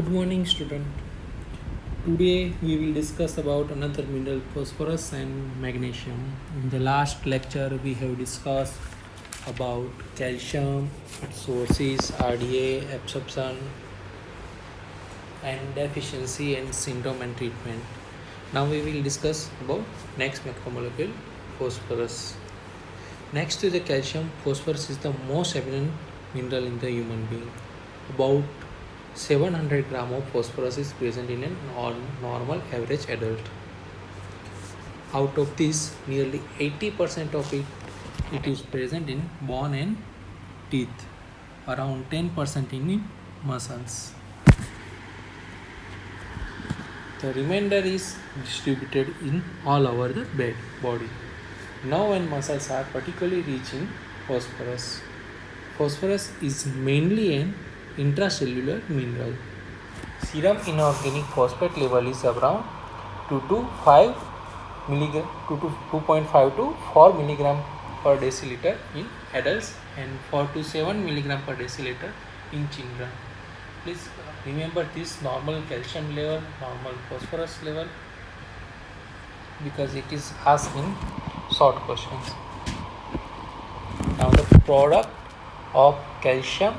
Good morning, student. Today we will discuss about another mineral, phosphorus and magnesium. In the last lecture, we have discussed about calcium, its sources, RDA, absorption, and deficiency and syndrome and treatment. Now we will discuss about next macromolecule, phosphorus. Next to the calcium, phosphorus is the most abundant mineral in the human being. About 700 gram of phosphorus is present in a normal average adult. Out of this, nearly 80% of it is present in bone and teeth, around 10% in muscles. The remainder is distributed in all over the body. Now when muscles are particularly rich in phosphorus. Phosphorus is mainly an intracellular mineral. Serum inorganic phosphate level is around 2 to 5 milligram, 2.5 to 4 milligram per deciliter in adults and 4 to 7 milligram per deciliter in children. Please remember this normal calcium level, normal phosphorus level, because it is asked in short questions. Now the product of calcium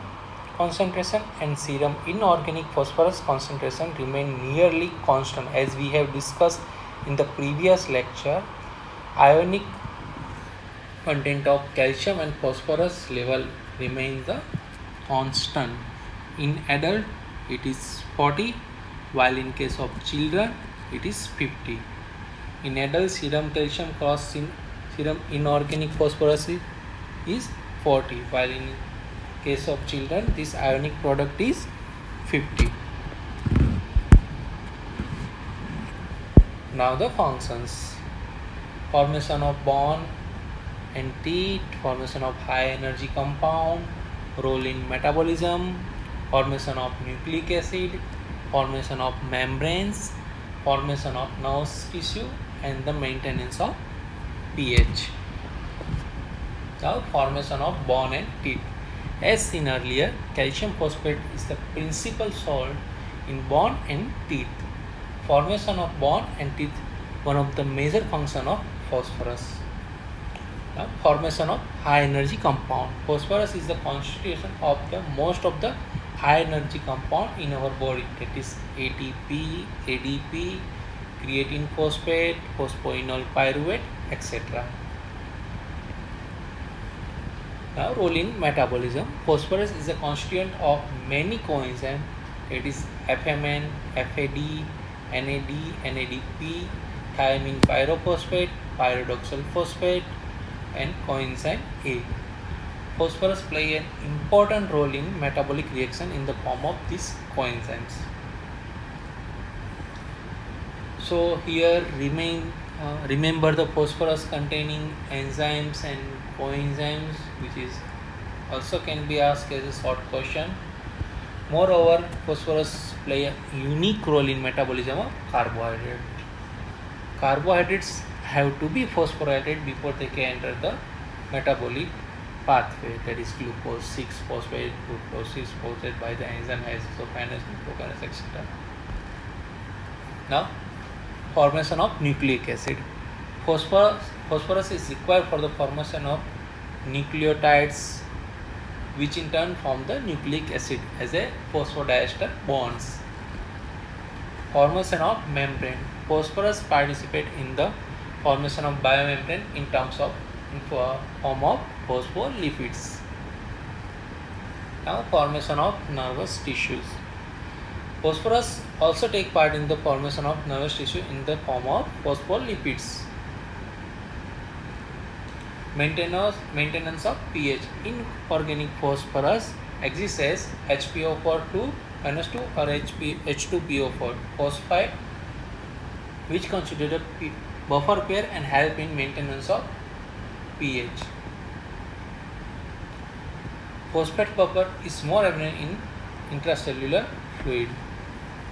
concentration and serum inorganic phosphorus concentration remain nearly constant. As we have discussed in the previous lecture, ionic content of calcium and phosphorus level remains the constant. In adult it is 40, while in case of children it is 50. In adult, serum calcium cross serum inorganic phosphorus is 40, while in case of children this ionic product is 50. Now the functions: formation of bone and teeth, formation of high energy compound, role in metabolism, formation of nucleic acid, formation of membranes, formation of nerve tissue, and the maintenance of pH. Now formation of bone and teeth. As seen earlier, calcium phosphate is the principal salt in bone and teeth. Formation of bone and teeth, one of the major function of phosphorus. Now formation of high energy compound. Phosphorus is the constitution of the most of the high energy compound in our body, that is ATP, ADP, creatine phosphate, phosphoenol pyruvate, etc. Now role in metabolism. Phosphorus is a constituent of many coenzymes, that is FMN, FAD, NAD, NADP, thiamine pyrophosphate, pyridoxal phosphate, and coenzyme A. Phosphorus play an important role in metabolic reaction in the form of these coenzymes. So here remember the phosphorus containing enzymes and coenzymes, which is also can be asked as a short question. Moreover, phosphorus play a unique role in metabolism of carbohydrate. Carbohydrates have to be phosphorylated before they can enter the metabolic pathway, that is glucose 6 phosphate, fructose 6 phosphate by the enzyme isokinase, glucokinase, etc. Now formation of nucleic acid. Phosphorus is required for the formation of nucleotides, which in turn form the nucleic acid as a phosphodiester bonds. Formation of membrane. Phosphorus participate in the formation of biomembrane in form of phospholipids. Now formation of nervous tissues. Phosphorus also take part in the formation of nervous tissue in the form of phospholipids. Maintenance of pH. Inorganic phosphorus exists as HPO4 minus 2 or H2PO4 phosphide, which constitute a buffer pair and help in maintenance of pH. Phosphate buffer is more abundant in intracellular fluid.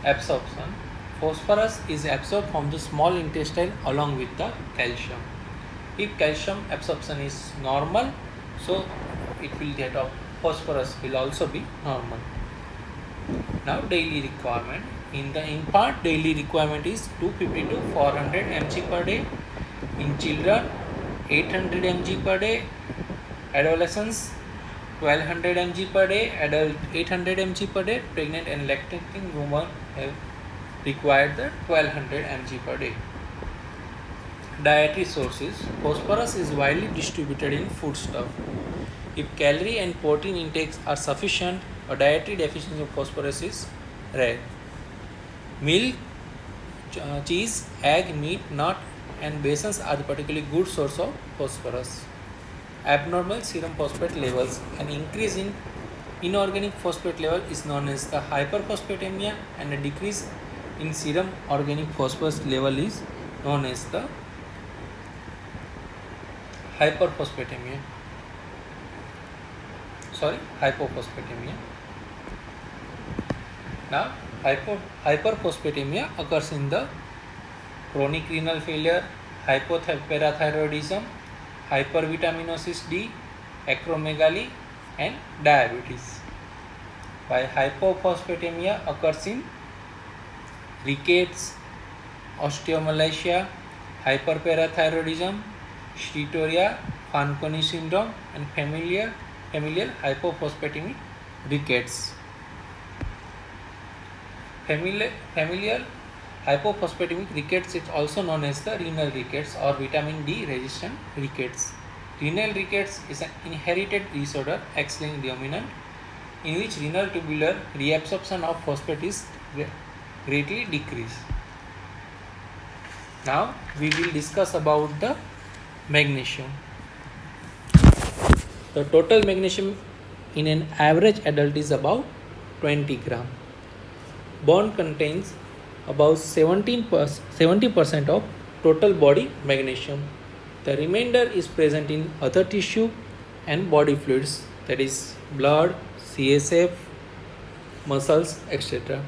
Absorption. Phosphorus is absorbed from the small intestine along with the calcium. If calcium absorption is normal, so it will get of phosphorus will also be normal. Now daily requirement. In the infant, daily requirement is 250 to 400 mg per day. In children, 800 mg per day. Adolescents, 1200 mg per day. Adult, 800 mg per day. Pregnant and lactating women have required the 1200 mg per day. Dietary sources. Phosphorus is widely distributed in foodstuff. If calorie and protein intakes are sufficient, a dietary deficiency of phosphorus is rare. Milk, cheese, egg, meat, nut, and basins are the particularly good source of phosphorus. Abnormal serum phosphate levels. An increase in inorganic phosphate level is known as the hyperphosphatemia, and a decrease in serum organic phosphorus level is known as the hyperphosphatemia. Hypophosphatemia. Now, hyperphosphatemia occurs in the chronic renal failure, hypoparathyroidism, hypervitaminosis D, acromegaly, and diabetes. While hypophosphatemia occurs in rickets, osteomalacia, hyperparathyroidism, steatorrhea, Fanconi syndrome, and familial hypophosphatemic rickets. Familial hypophosphatemic rickets is also known as the renal rickets or vitamin D resistant rickets. Renal rickets is an inherited disorder, X-linked dominant, in which renal tubular reabsorption of phosphate is greatly decreased. Now we will discuss about the magnesium. The total magnesium in an average adult is about 20 gram. Bone contains about 70% of total body magnesium. The remainder is present in other tissue and body fluids, that is blood, CSF, muscles, etc.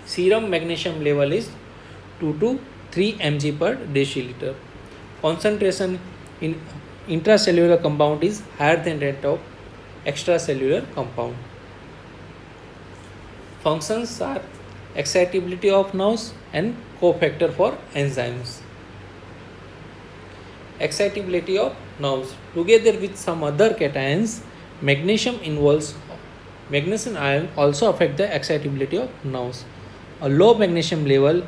Serum magnesium level is 2 to 3 mg per deciliter. Concentration in intracellular compound is higher than that of extracellular compound. Functions are excitability of nerves and cofactor for enzymes. Excitability of nerves. Together with some other cations, magnesium ion also affect the excitability of nerves. A low magnesium level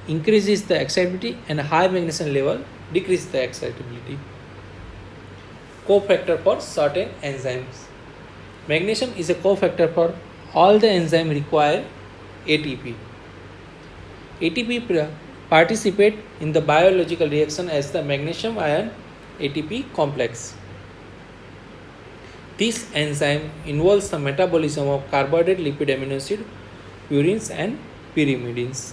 increases the excitability and a high magnesium level decreases the excitability. Cofactor for certain enzymes. Magnesium is a cofactor for all the enzymes require ATP. ATP participate in the biological reaction as the magnesium ion ATP complex. This enzyme involves the metabolism of carbohydrate, lipid, amino acid, purines and pyrimidines.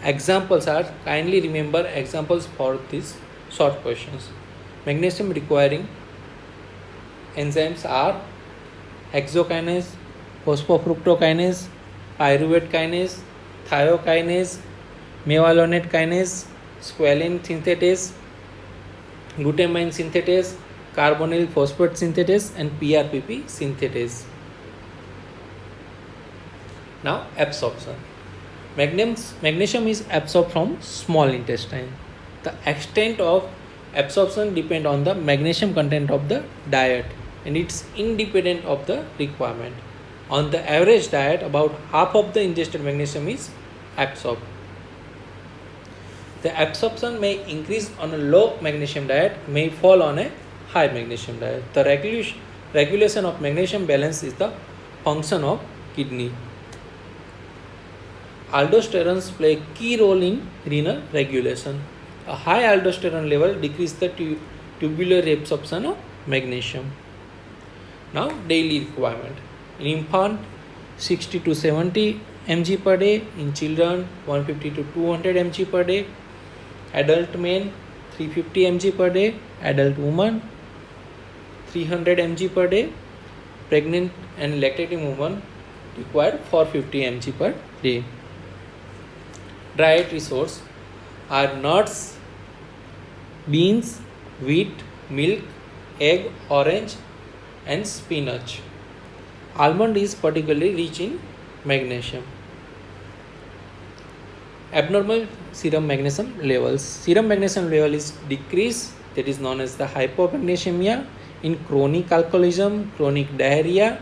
Examples are, kindly remember examples for these short questions. Magnesium requiring enzymes are hexokinase, phosphofructokinase, pyruvate kinase, thiokinase, mevalonate kinase, squalene synthetase, glutamine synthetase, carbonyl phosphate synthetase, and PRPP synthetase. Now absorption. Magnesium is absorbed from small intestine. The extent of absorption depends on the magnesium content of the diet, and it's independent of the requirement. On the average diet, about half of the ingested magnesium is absorbed. The absorption may increase on a low magnesium diet, may fall on a high magnesium diet. The regulation of magnesium balance is the function of kidney. Aldosterons play a key role in renal regulation. A high aldosterone level decreases the tubular reabsorption of magnesium. Now daily requirement. In infant 60 to 70 mg per day, in children 150 to 200 mg per day, adult men 350 mg per day, adult woman 300 mg per day, pregnant and lactating woman require 450 mg per day. Dietary source are nuts, beans, wheat, milk, egg, orange and spinach. Almond is particularly rich in magnesium. Abnormal serum magnesium levels. Serum magnesium level is decreased, that is known as the hypomagnesemia, in chronic alcoholism, chronic diarrhea,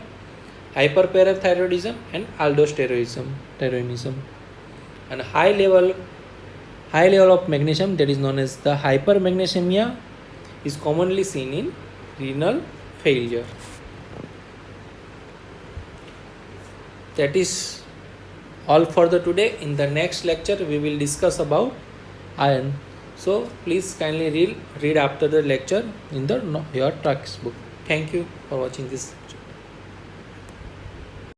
hyperparathyroidism and aldosteronism. And high level of magnesium, that is known as the hypermagnesemia, is commonly seen in renal failure. That is all for the today. In the next lecture we will discuss about iron. So please kindly read after the lecture in your textbook. Thank you for watching this.